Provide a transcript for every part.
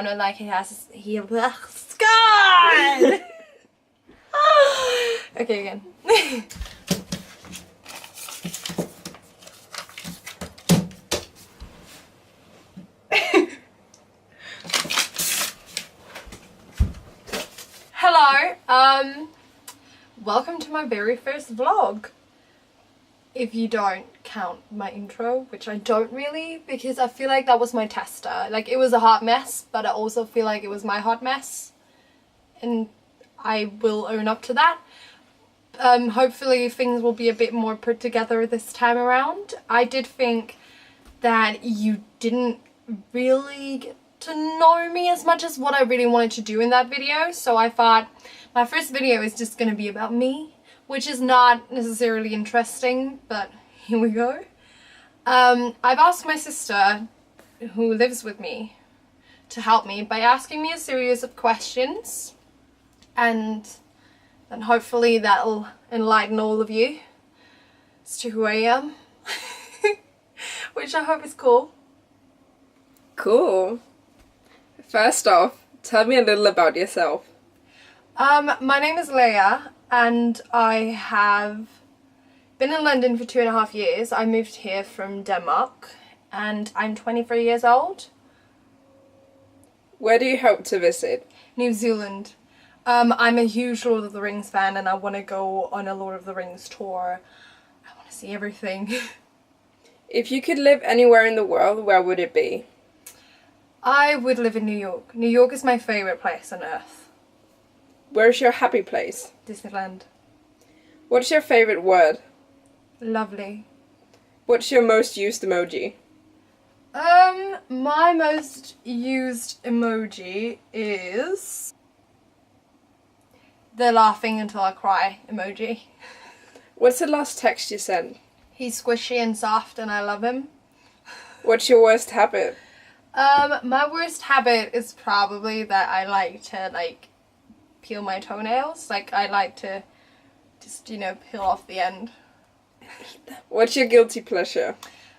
And like God! Okay, again. Hello, welcome to my very first vlog. If you don't count my intro, which I don't really, because I feel like that was my tester. Like, it was a hot mess, but I also feel like it was my hot mess. And I will own up to that. Hopefully things will be a bit more put together this time around. I did think that you didn't really get to know me as much as what I really wanted to do in that video, so I thought my first video is just gonna be about me, which is not necessarily interesting, but here we go. I've asked my sister, who lives with me, to help me by asking me a series of questions, and then hopefully that'll enlighten all of you as to who I am, which I hope is cool. Cool. First off, tell me a little about yourself. My name is Leia, and I have been in London for 2.5 years. I moved here from Denmark, and I'm 23 years old. Where do you hope to visit? New Zealand. I'm a huge Lord of the Rings fan, and I want to go on a Lord of the Rings tour. I want to see everything. If you could live anywhere in the world, where would it be? I would live in New York. New York is my favourite place on earth. Where's your happy place? Disneyland. What's your favorite word? Lovely. What's your most used emoji? My most used emoji is the laughing until I cry emoji. What's the last text you sent? He's squishy and soft and I love him. What's your worst habit? My worst habit is probably that I like to, peel my toenails. I like to just, peel off the end. What's your guilty pleasure?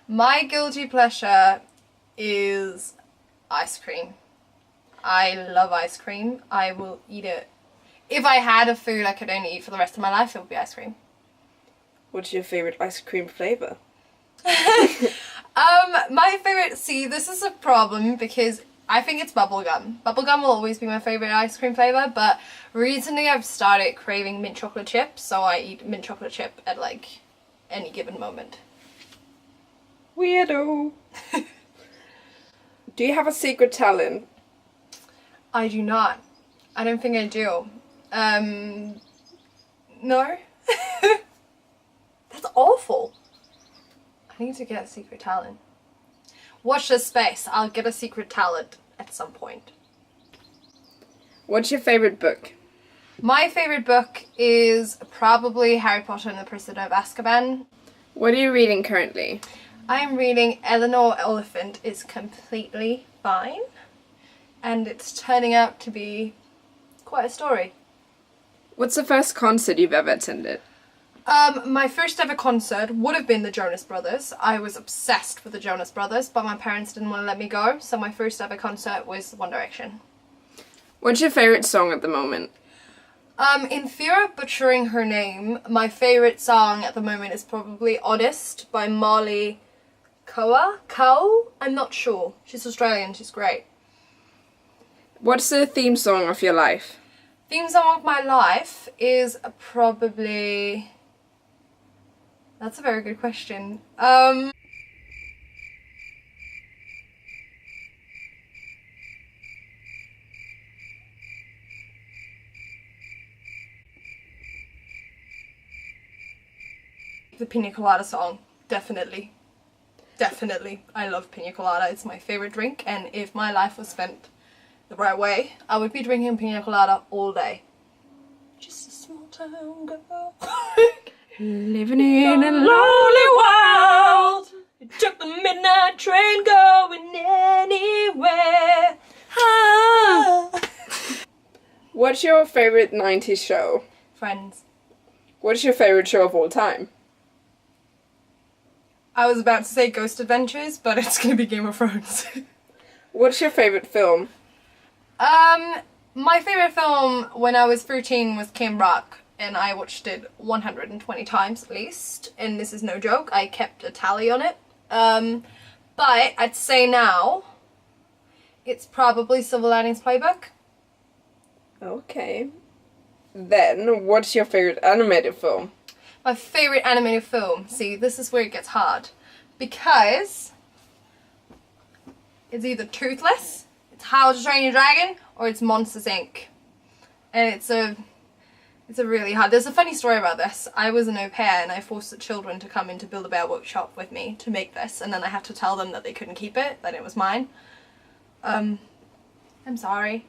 My guilty pleasure is ice cream. I love ice cream. I will eat it. If I had a food I could only eat for the rest of my life, it would be ice cream. What's your favorite ice cream flavor? My favorite, see, this is a problem because I think it's bubblegum. Bubblegum will always be my favorite ice cream flavor, but recently I've started craving mint chocolate chip, so I eat mint chocolate chip at any given moment. Weirdo. Do you have a secret talent? I do not. I don't think I do. No. That's awful. I need to get a secret talent. Watch this space. I'll get a secret talent at some point. What's your favorite book? My favorite book is probably Harry Potter and the Prisoner of Azkaban. What are you reading currently? I'm reading Eleanor Oliphant is Completely Fine, and it's turning out to be quite a story. What's the first concert you've ever attended? My first ever concert would have been the Jonas Brothers. I was obsessed with the Jonas Brothers, but my parents didn't want to let me go, so my first ever concert was One Direction. What's your favorite song at the moment? In fear of butchering her name, my favorite song at the moment is probably Honest by Molly Cow? I'm not sure. She's Australian, she's great. What's the theme song of your life? Theme song of my life is probably... That's a very good question. The Pina Colada song, definitely. Definitely. I love Pina Colada, it's my favorite drink, and if my life was spent the right way, I would be drinking Pina Colada all day. Just a small town girl. Living in a lonely world. It took the midnight train going anywhere. Ah. What's your favorite 90s show? Friends. What's your favorite show of all time? I was about to say Ghost Adventures, but it's gonna be Game of Thrones. What's your favorite film? My favorite film when I was 13 was Camp Rock, and I watched it 120 times at least, and this is no joke. I kept a tally on it. But I'd say now it's probably Silver Linings Playbook. Okay. Then, what's your favorite animated film? My favorite animated film. See, this is where it gets hard, because it's either Toothless, it's How to Train Your Dragon, or it's Monsters Inc. And it's a really hard. There's a funny story about this. I was an au pair and I forced the children to come into Build-A-Bear workshop with me to make this, and then I had to tell them that they couldn't keep it, that it was mine. I'm sorry.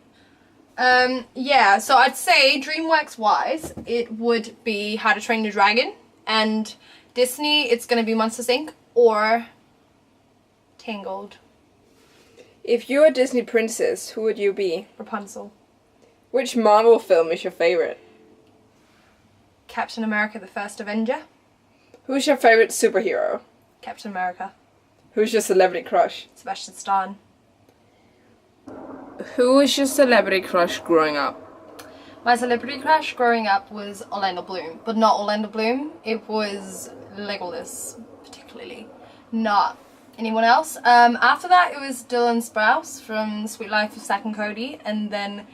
Yeah, so I'd say DreamWorks wise, it would be How to Train Your Dragon, and Disney, it's gonna be Monsters Inc. or Tangled. If you're a Disney princess, who would you be? Rapunzel. Which Marvel film is your favorite? Captain America, the First Avenger. Who's your favorite superhero? Captain America. Who's your celebrity crush? Sebastian Stan. Who was your celebrity crush growing up? My celebrity crush growing up was Orlando Bloom, but not Orlando Bloom. It was Legolas, particularly, not anyone else. After that, it was Dylan Sprouse from Sweet Life of Zack and Cody, and then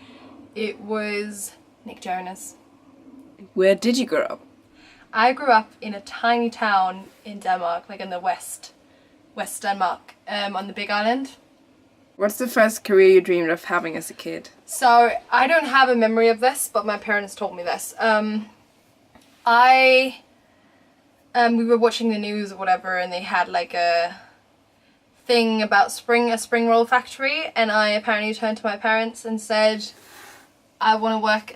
it was Nick Jonas. Where did you grow up? I grew up in a tiny town in Denmark, like in the West Denmark, on the Big Island. What's the first career you dreamed of having as a kid? So, I don't have a memory of this, but my parents told me this. We were watching the news or whatever, and they had like a thing about a spring roll factory, and I apparently turned to my parents and said, I want to work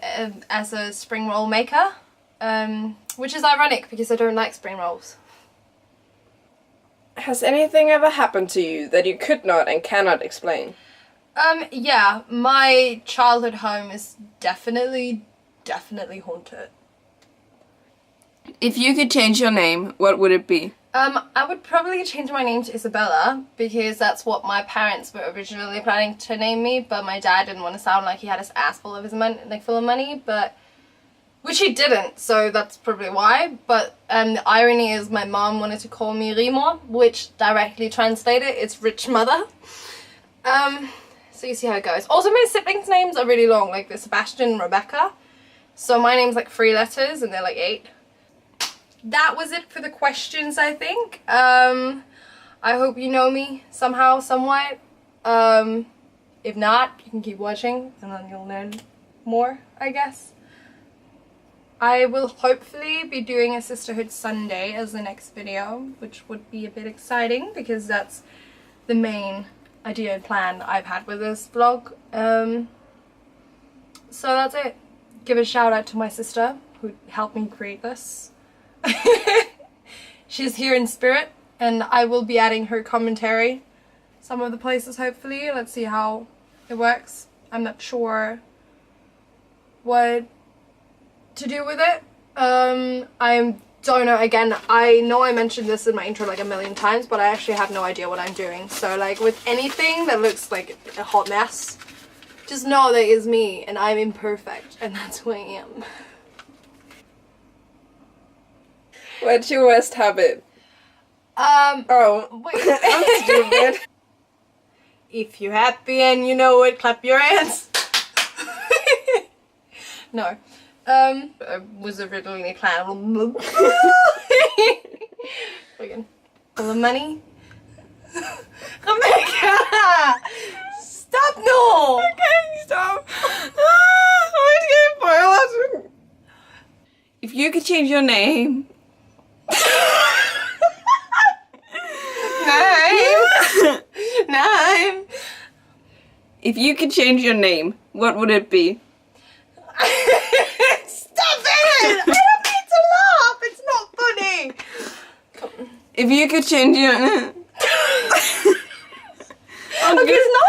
as a spring roll maker, which is ironic because I don't like spring rolls. Has anything ever happened to you that you could not and cannot explain? Yeah, my childhood home is definitely haunted. If you could change your name, what would it be? I would probably change my name to Isabella, because that's what my parents were originally planning to name me, but my dad didn't want to sound like he had his ass full of his money, like full of money, but which he didn't, so that's probably why. But the irony is my mom wanted to call me Rimor, which directly translated, it's rich mother. So you see how it goes. Also, my siblings' names are really long, like the Sebastian and Rebecca. So my name's like 3 letters and they're like 8. That was it for the questions, I think. I hope you know me somehow, somewhat. If not, you can keep watching and then you'll learn more, I guess. I will hopefully be doing a Sisterhood Sunday as the next video, which would be a bit exciting because that's the main idea and plan I've had with this vlog. So that's it. Give a shout out to my sister who helped me create this. She's here in spirit, and I will be adding her commentary some of the places hopefully. Let's see how it works. I'm not sure what to do with it. I don't know. Again, I know I mentioned this in my intro like a million times, but I actually have no idea what I'm doing. So like with anything that looks like a hot mess, just know that it's me and I'm imperfect, and that's who I am. What's your worst habit? Oh, wait. I'm stupid. If you're happy and you know it, clap your hands. No. It was originally planned. Again. Full of money. Rebecca! Stop, no! Okay, stop. If you could change your name. Name. If you could change your name, what would it be? Stop it! I don't need to laugh. It's not funny. If you could change your